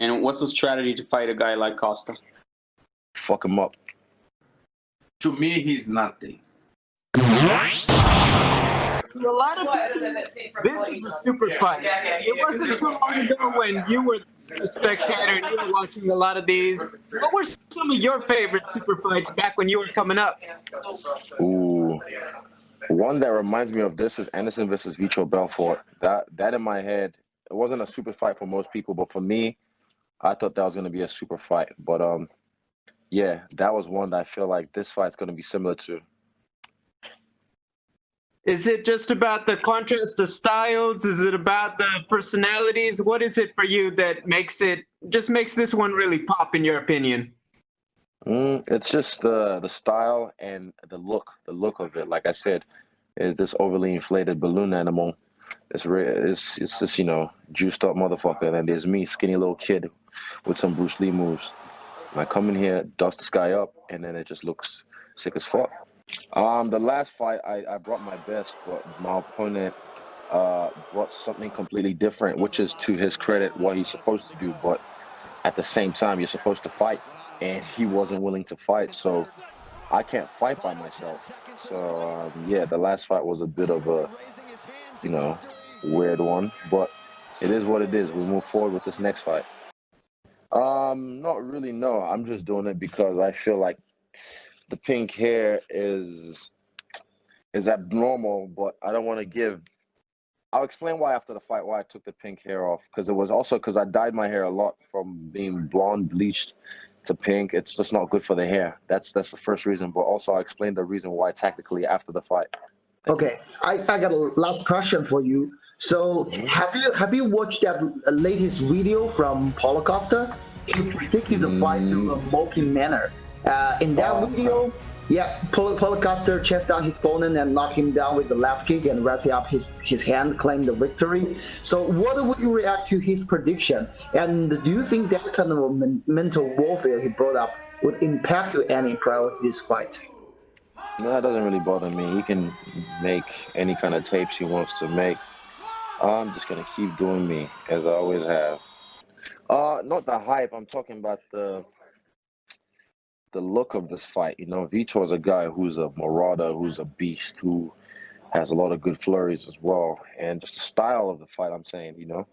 And what's the strategy to fight a guy like Costa? Fuck him up. To me, he's nothing. So a lot of people, this is a super fight. It wasn't too long ago when you were a spectator and you were watching a lot of these. What were some of your favorite super fights back when you were coming up? Ooh. One that reminds me of this is Anderson versus Vitor Belfort. That in my head, it wasn't a super fight for most people, but for me, I thought that was going to be a super fight. But yeah, that was one that I feel like this fight's going to be similar to. Is it just about the contrast of styles? Is it about the personalities? What is it for you that makes this one really pop, in your opinion? It's just the style and the look of it. Like I said, is this overly inflated balloon animal. It's just, you know, juiced up motherfucker. And then there's me, skinny little kid with some Bruce Lee moves. And I come in here, dust this guy up, and then it just looks sick as fuck. The last fight, I brought my best, but my opponent brought something completely different, which is, to his credit, what he's supposed to do. But at the same time, you're supposed to fight, and he wasn't willing to fight, so I can't fight by myself. So yeah, the last fight was a bit of a, you know, weird one, but it is what it is. We move forward with this next fight. Not really, no. I'm just doing it because I feel like the pink hair is abnormal, but I don't want to give. I'll explain why after the fight, why I took the pink hair off. Because it was also because I dyed my hair a lot from being blonde, bleached to pink. It's just not good for the hair. That's the first reason. But also I explained the reason why tactically after the fight. Okay, I got a last question for you. So have you watched that latest video from Paulo Costa? He predicted the fight through a mocking manner. In that video, yeah, Paulo Costa chased down his opponent and knocked him down with a left kick and raising up his hand, claimed the victory. So what would you react to his prediction? And do you think that kind of mental warfare he brought up would impact you any prior to this fight? No, that doesn't really bother me. He can make any kind of tapes he wants to make. I'm just gonna keep doing me as I always have. Not the hype. I'm talking about the look of this fight. You know, Vitor's a guy who's a marauder, who's a beast, who has a lot of good flurries as well, and just the style of the fight. I'm saying, you know,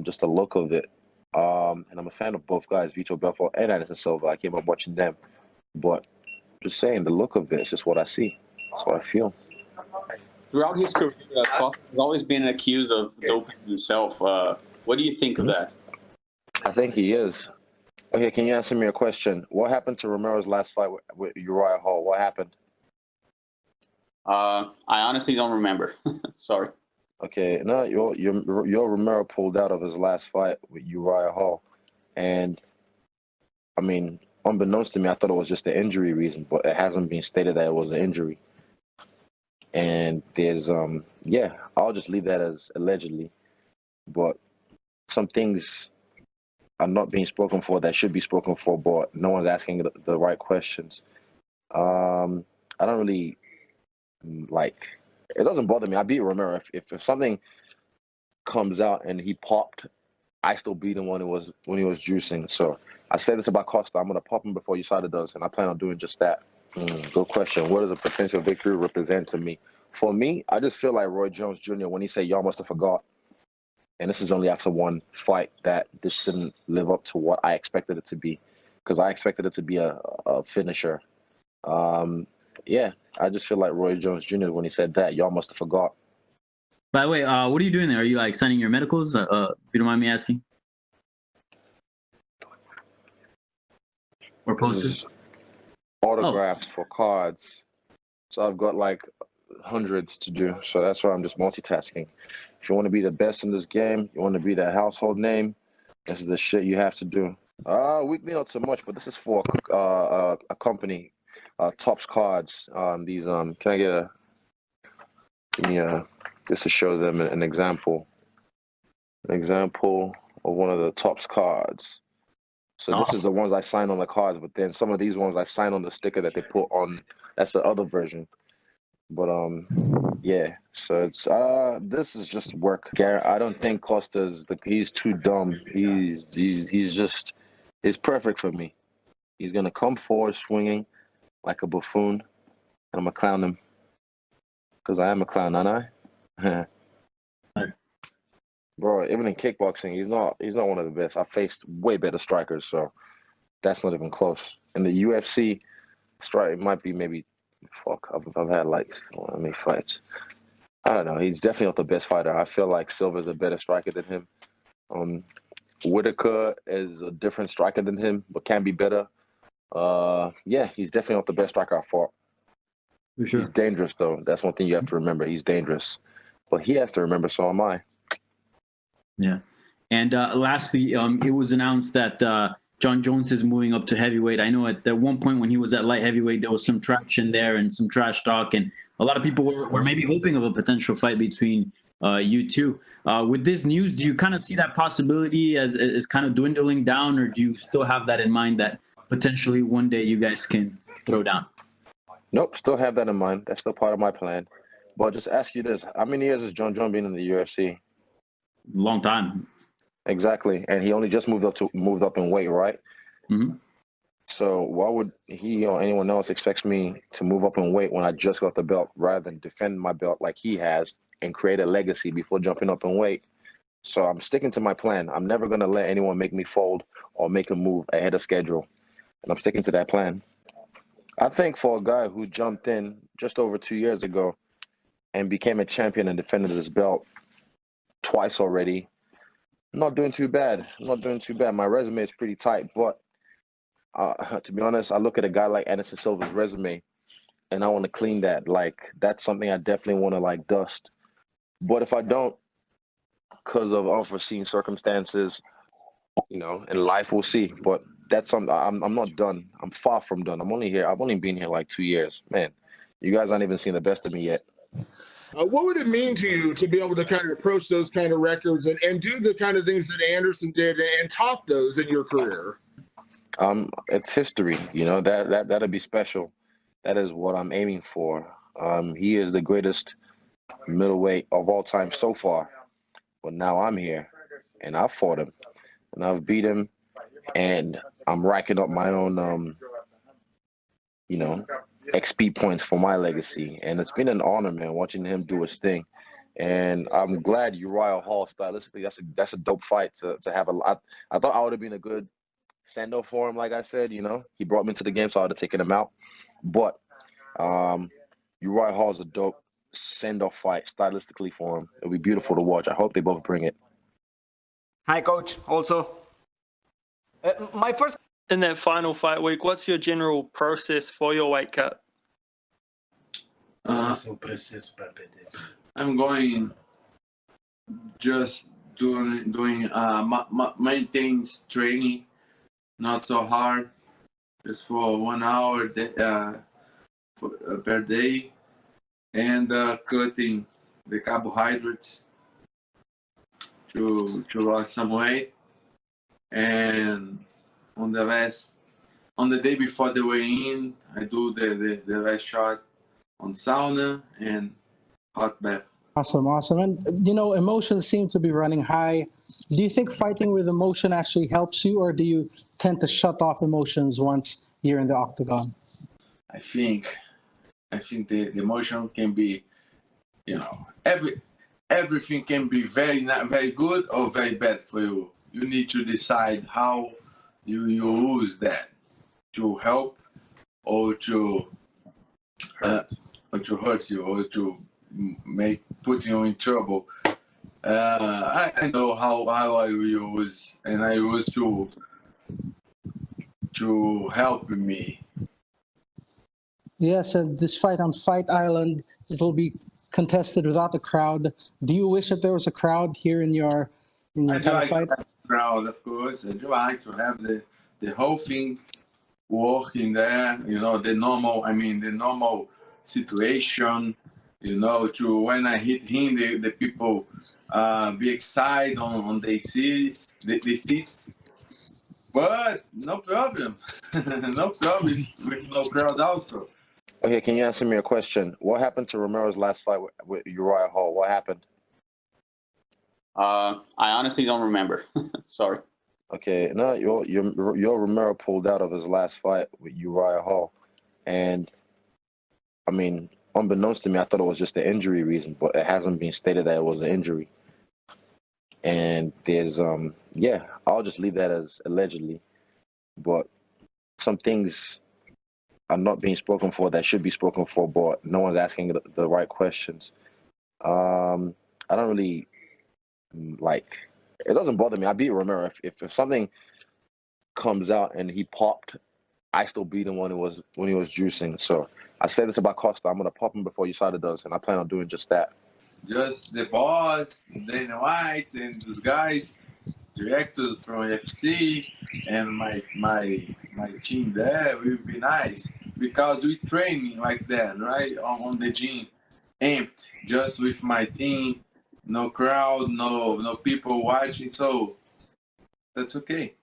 just the look of it. And I'm a fan of both guys, Vitor Belfort and Anderson Silva. I came up watching them, but just saying, the look of it is just what I see. That's what I feel. Throughout his career, Costa has always been accused of doping himself. What do you think of that? I think he is. Okay, can you answer me a question? What happened to Romero's last fight with Uriah Hall? What happened? I honestly don't remember. Sorry. Okay, no, your Romero pulled out of his last fight with Uriah Hall, and I mean, unbeknownst to me, I thought it was just the injury reason, but it hasn't been stated that it was an injury. And there's yeah, I'll just leave that as allegedly, but some things are not being spoken for that should be spoken for, but no one's asking the right questions. I don't really like. It doesn't bother me. I beat Romero. If something comes out and he popped, I still beat him when he was juicing. So I said this about Costa. I'm gonna pop him before USADA does, and I plan on doing just that. Good question. What does a potential victory represent to me? For me, I just feel like Roy Jones Jr. when he said, "Y'all must have forgot." And this is only after one fight that this didn't live up to what I expected it to be, because I expected it to be a finisher. Yeah, I just feel like Roy Jones Jr. when he said that, y'all must have forgot. By the way, what are you doing there? Are you like signing your medicals? If you don't mind me asking. Or posters? Autographs for cards. So I've got like hundreds to do. So that's why I'm just multitasking. If you want to be the best in this game, you want to be that household name, this is the shit you have to do. Weekly not so much, but this is for a company, Topps Cards. These can I get give me just to show them an example. An example of one of the Topps cards. So awesome. This is the ones I sign on the cards, but then some of these ones I sign on the sticker that they put on. That's the other version. But yeah. So it's this is just work. I don't think Costa's he's too dumb. He's perfect for me. He's gonna come forward swinging like a buffoon, and I'm gonna clown him because I am a clown, aren't I? Bro, even in kickboxing, he's not one of the best. I faced way better strikers, so that's not even close. In the UFC, strike might be maybe fuck. I've had like how many fights? I don't know. He's definitely not the best fighter. I feel like Silva's a better striker than him. Whitaker is a different striker than him, but can be better. Yeah, he's definitely not the best striker I fought. For sure. He's dangerous though. That's one thing you have to remember. He's dangerous, but he has to remember. So am I. Yeah. And lastly, it was announced that John Jones is moving up to heavyweight. I know at one point when he was at light heavyweight, there was some traction there and some trash talk, and a lot of people were maybe hoping of a potential fight between you two. With this news, do you kind of see that possibility as kind of dwindling down, or do you still have that in mind that potentially one day you guys can throw down? Nope, still have that in mind. That's still part of my plan. But just ask you this: how many years has John Jones been in the UFC? Long time. Exactly, and he only just moved up in weight, right? Mm-hmm. So why would he or anyone else expects me to move up in weight when I just got the belt, rather than defend my belt like he has and create a legacy before jumping up in weight? So I'm sticking to my plan. I'm never gonna let anyone make me fold or make a move ahead of schedule, and I'm sticking to that plan. I think for a guy who jumped in just over 2 years ago and became a champion and defended his belt twice already, I'm not doing too bad. I'm not doing too bad. My resume is pretty tight, but to be honest, I look at a guy like Anderson Silva's resume, and I want to clean that. Like, that's something I definitely want to like dust. But if I don't, because of unforeseen circumstances, in life, we'll see. But that's something I'm not done. I'm far from done. I'm only here. I've only been here like 2 years, man. You guys aren't even seen the best of me yet. What would it mean to you to be able to kind of approach those kind of records and do the kind of things that Anderson did and top those in your career? It's history. That'd be special. That is what I'm aiming for. He is the greatest middleweight of all time so far. But now I'm here, and I've fought him, and I've beat him, and I'm racking up my own, XP points for my legacy. And it's been an honor, man, watching him do his thing. And I'm glad Uriah Hall, stylistically, that's a dope fight to have. I thought I would have been a good send-off for him, like I said. He brought me into the game, so I would have taken him out. But Uriah Hall is a dope send-off fight stylistically for him. It'll be beautiful to watch. I hope they both bring it. Hi, Coach. Also, my first. In that final fight week, what's your general process for your weight cut? I'm going just doing main things, training, not so hard, just for 1 hour per day, and cutting the carbohydrates to lose some weight. And on the day before the weigh-in, I do the last shot on sauna and hot bath. Awesome. And, emotions seem to be running high. Do you think fighting with emotion actually helps you, or do you tend to shut off emotions once you're in the octagon? I think the emotion can be, everything can be very good or very bad for you. You need to decide how you use that to help or to hurt you or to put you in trouble. I know how I use, and I use to help me. Yes, and this fight on Fight Island, it will be contested without a crowd. Do you wish that there was a crowd here in your title fight? Crowd, of course. I do like to have the whole thing working there. The normal situation. To when I hit him, the people be excited on the seats, the seats. But no problem, no problem with no crowd also. Okay, can you answer me a question? What happened to Romero's last fight with Uriah Hall? What happened? I honestly don't remember. Sorry. Okay, no, your Romero pulled out of his last fight with Uriah Hall, and I mean, unbeknownst to me, I thought it was just an injury reason, but it hasn't been stated that it was an injury. And there's yeah, I'll just leave that as allegedly, but some things are not being spoken for that should be spoken for, but no one's asking the right questions. I don't really like. It doesn't bother me. I beat Romero. If something comes out and he popped, I still beat him when he was juicing. So I said this about Costa. I'm gonna pop him before USADA does, and I plan on doing just that. Just the boss, Dana White, and those guys, directors from UFC, and my team there will be nice because we training like that, right? On the gym, empty, just with my team, no crowd, no people watching, so that's okay.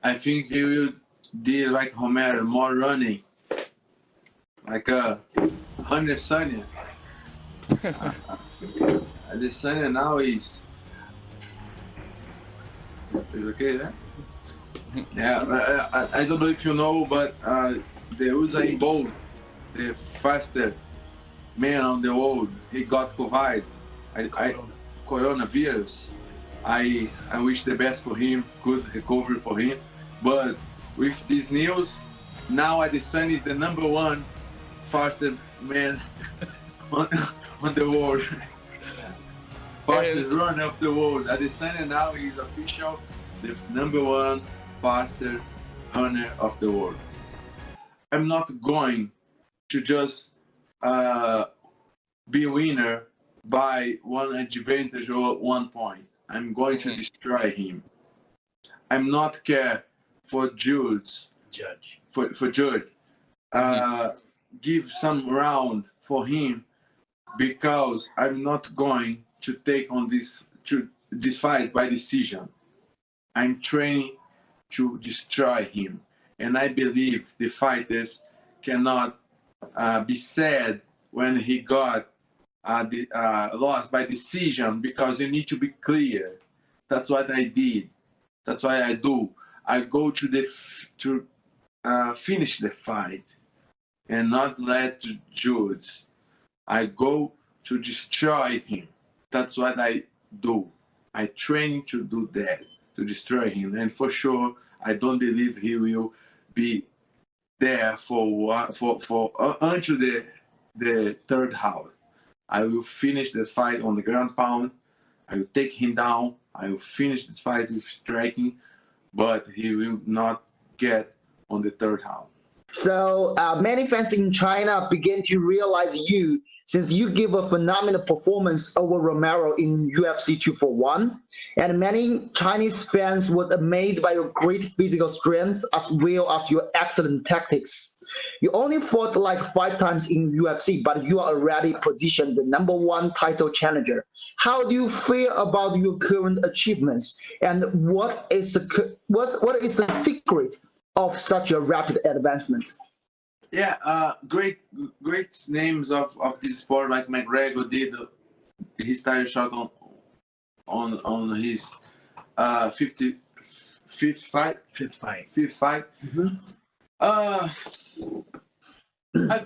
I think he will do like Romero, more running, like Adesanya. Adesanya now is okay, right? Yeah, I don't know if you know, but the Usain Bolt, the fastest man on the world, he got COVID. Coronavirus. I wish the best for him, good recovery for him. But with this news, now Adesanya is the #1 fastest man on the world. Fastest runner of the world. Adesanya now is official, the #1 fastest runner of the world. I'm not going to just be winner by one advantage or 1 point. I'm going to destroy him. I'm not care for judge. For judge. Give some round for him because I'm not going to take on this fight by decision. I'm training to destroy him, and I believe the fighters cannot be sad when he got lost by decision, because you need to be clear. That's what I did. That's why I do. I go to finish the fight and not let the judge. I go to destroy him. That's what I do. I train to do that, to destroy him. And for sure, I don't believe he will be there until the third round. I will finish the fight on the ground pound. I will take him down. I will finish this fight with striking, but he will not get on the third round. So many fans in China begin to realize you since you give a phenomenal performance over Romero in UFC 241. And many Chinese fans was amazed by your great physical strength as well as your excellent tactics. You only fought like 5 times in UFC, but you are already positioned the #1 title challenger. How do you feel about your current achievements? And what is the secret of such a rapid advancement? Yeah, great names of this sport, like McGregor did his title shot on his 55th fight. Mm-hmm. I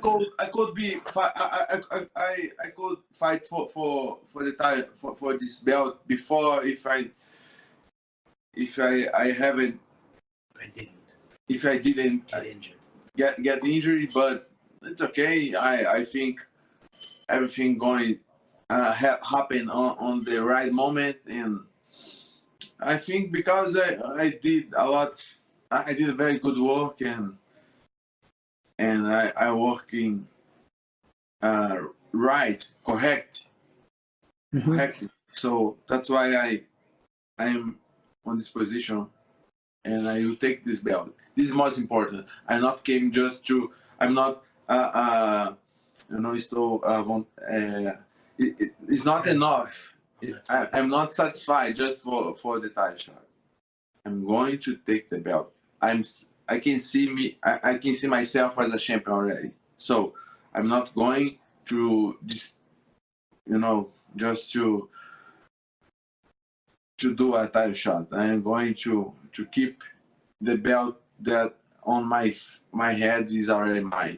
could fight for the title for this belt before if I haven't. If I didn't get injured, but it's okay. I think everything going happen on the right moment, and I think because I did a lot, I did a very good work, and I working correct. So that's why I am on this position, and I will take this belt. This is most important. I not came just to. I'm not. It's not enough. I'm not satisfied just for the title shot. I'm going to take the belt. I can see me. I can see myself as a champion already. So I'm not going to just, just to do a title shot. I am going to keep the belt that on my head is already mine.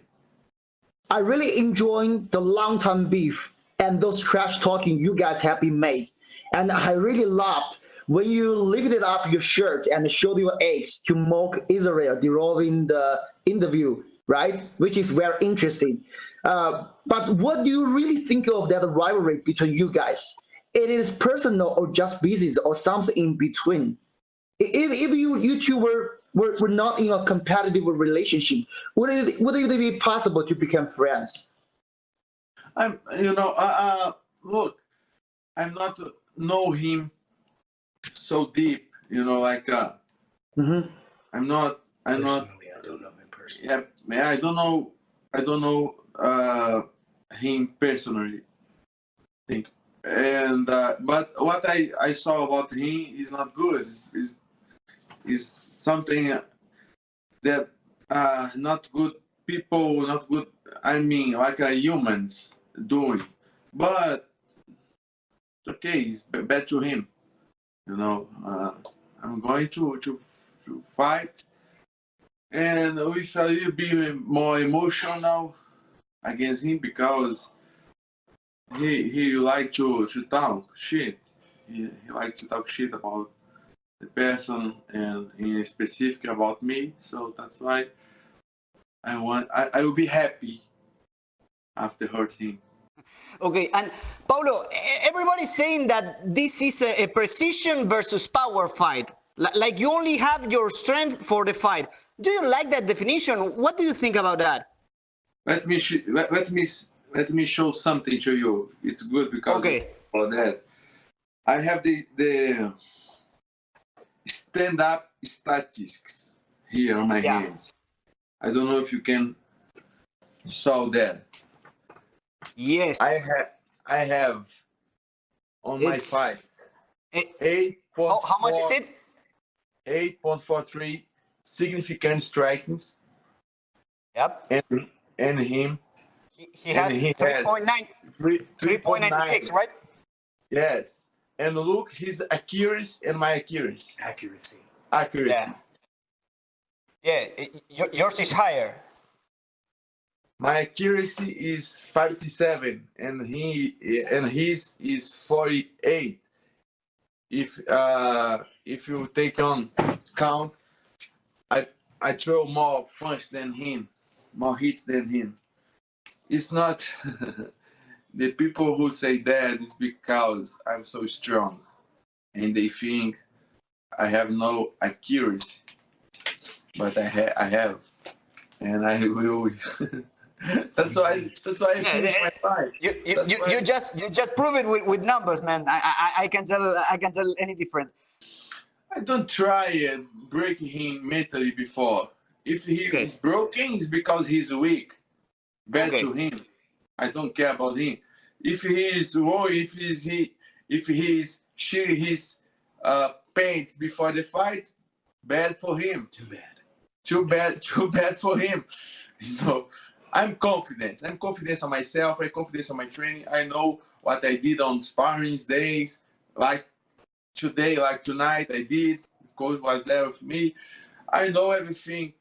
I really enjoyed the long-term beef and those trash talking you guys have been made. And I really loved when you lifted up your shirt and showed your eggs to mock Israel during the interview, right? Which is very interesting. But what do you really think of that rivalry between you guys? It is personal or just business or something in between? If you two were not in a competitive relationship, would it be possible to become friends? Look, I'm not know him so deep, Mm-hmm. I'm not. Personally, I don't know him personally. Yeah, I don't know him personally. Think, and but what I saw about him is not good. Is something that not good people, not good. I mean, like humans doing, but it's okay. It's bad to him. I'm going to fight, and with a little bit more emotional against him because he like to talk shit. He like to talk shit about the person and in specific about me. So that's why I will be happy after hurting him. Okay, and Paulo, everybody's saying that this is a precision versus power fight. Like you only have your strength for the fight. Do you like that definition? What do you think about that? Let me show something to you. It's good because of that. I have the stand-up statistics here on my hands. I don't know if you can saw that. Yes. I have on my fight 8.4. How much is it? 8.43 significant strikings. Yep. And him. He has 3.9. 3.96, right? Yes. And look, his accuracy and my accuracy. Accuracy. Yeah. Yours is higher. My accuracy is 57, and his is 48. If you take on count, I throw more punch than him, more hits than him. It's not the people who say that is because I'm so strong, and they think I have no accuracy, but I have, and I will. That's why I finished my fight. You just prove it with numbers, man. I can tell any different. I don't try and break him mentally before. If he is broken, it's because he's weak. Bad to him. I don't care about him. If he is worried, if he is shearing his pants before the fight, bad for him. Too bad for him. I'm confident. I'm confident on myself. I'm confident on my training. I know what I did on sparring days, like today, like tonight. I did. Coach was there with me. I know everything.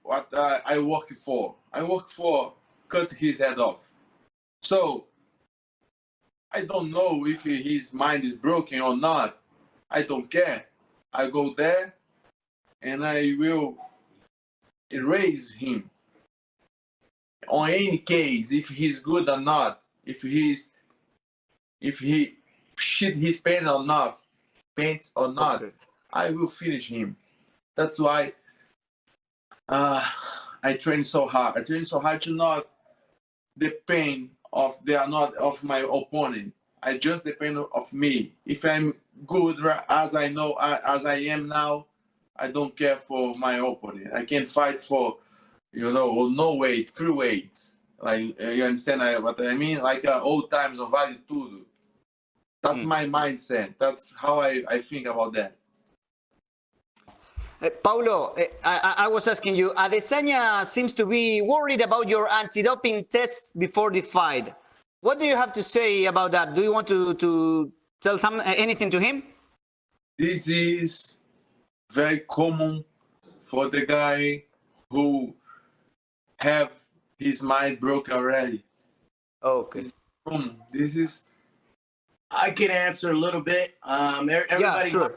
What I work for. I work for cut his head off. So I don't know if his mind is broken or not. I don't care. I go there, and I will erase him. On any case, if he's good or not, if he shit his pants or not, I will finish him. That's why I train so hard. I train so hard to not depend of my opponent. I just depend of me. If I'm good as I know as I am now, I don't care for my opponent. I can fight for no weight, free weights. Like you understand what I mean? Like old times of Vale Tudo. That's my mindset. That's how I think about that. Paulo, I was asking you, Adesanya seems to be worried about your anti-doping test before the fight. What do you have to say about that? Do you want to tell anything to him? This is very common for the guy who have his mind broke already. Okay. This is. I can answer a little bit. Everybody, sure.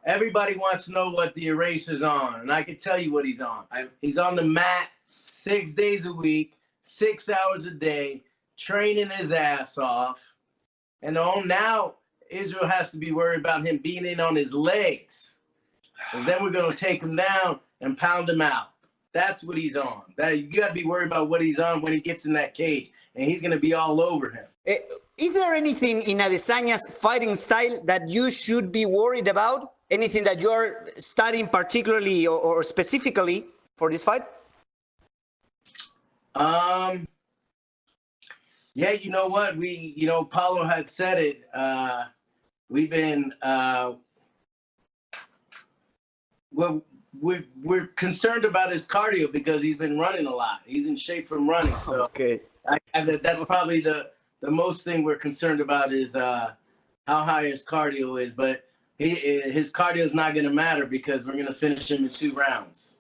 Everybody wants to know what the eraser's on, and I can tell you what he's on. He's on the mat 6 days a week, 6 hours a day, training his ass off. And now Israel has to be worried about him being in on his legs, because then we're going to take him down and pound him out. That's what he's on. You got to be worried about what he's on when he gets in that cage, and he's going to be all over him. Is there anything in Adesanya's fighting style that you should be worried about? Anything that you're studying particularly or specifically for this fight? Yeah, you know what? Paulo had said it. We've been we're concerned about his cardio because he's been running a lot. He's in shape from running. So okay, that's probably the most thing we're concerned about is how high his cardio is. But his cardio is not going to matter because we're going to finish him in 2 rounds.